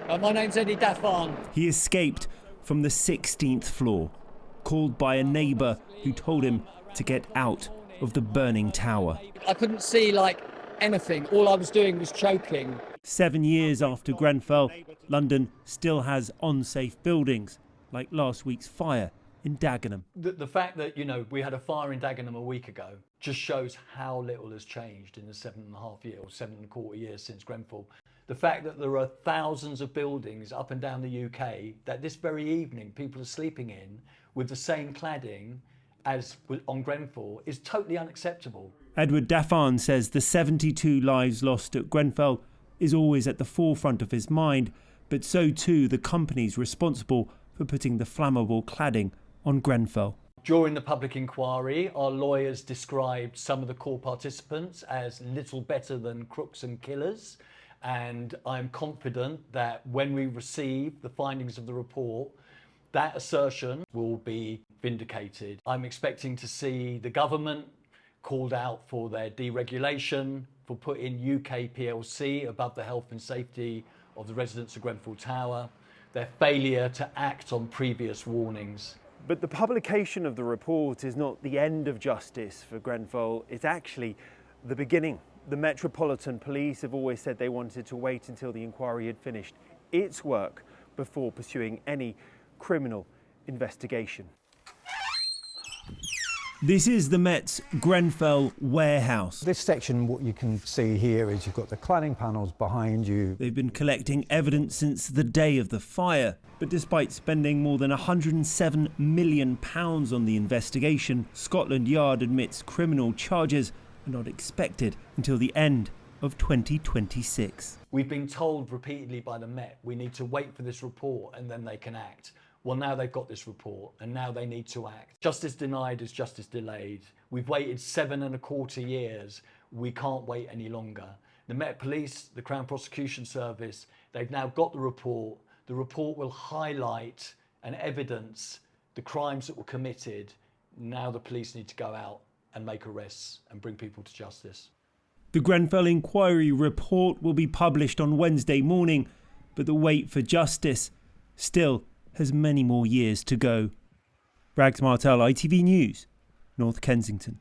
My name's Eddie Daffan. He escaped from the 16th floor, called by a neighbour who told him to get out of the burning tower. I couldn't see, anything. All I was doing was choking. 7 years after Grenfell, London still has unsafe buildings, like last week's fire in Dagenham. The fact that, we had a fire in Dagenham a week ago just shows how little has changed in the 7.5 years or 7.25 years since Grenfell. The fact that there are thousands of buildings up and down the UK that this very evening people are sleeping in with the same cladding as on Grenfell is totally unacceptable. Edward Daffan says the 72 lives lost at Grenfell is always at the forefront of his mind, but so too the companies responsible for putting the flammable cladding on Grenfell. During the public inquiry, our lawyers described some of the core participants as little better than crooks and killers, and I'm confident that when we receive the findings of the report, that assertion will be vindicated. I'm expecting to see the government called out for their deregulation, for putting UK PLC above the health and safety of the residents of Grenfell Tower, their failure to act on previous warnings. But the publication of the report is not the end of justice for Grenfell, it's actually the beginning. The Metropolitan Police have always said they wanted to wait until the inquiry had finished its work before pursuing any criminal investigation. This is the Met's Grenfell warehouse. This section, what you can see here is you've got the cladding panels behind you. They've been collecting evidence since the day of the fire, but despite spending more than £107 million on the investigation, Scotland Yard admits criminal charges are not expected until the end of 2026. We've been told repeatedly by the Met we need to wait for this report and then they can act. Well, now they've got this report and now they need to act. Justice denied is justice delayed. We've waited 7.25 years. We can't wait any longer. The Met Police, the Crown Prosecution Service, they've now got the report. The report will highlight and evidence the crimes that were committed. Now the police need to go out and make arrests and bring people to justice. The Grenfell Inquiry report will be published on Wednesday morning, but the wait for justice still has many more years to go. Rags Martel, ITV News, North Kensington.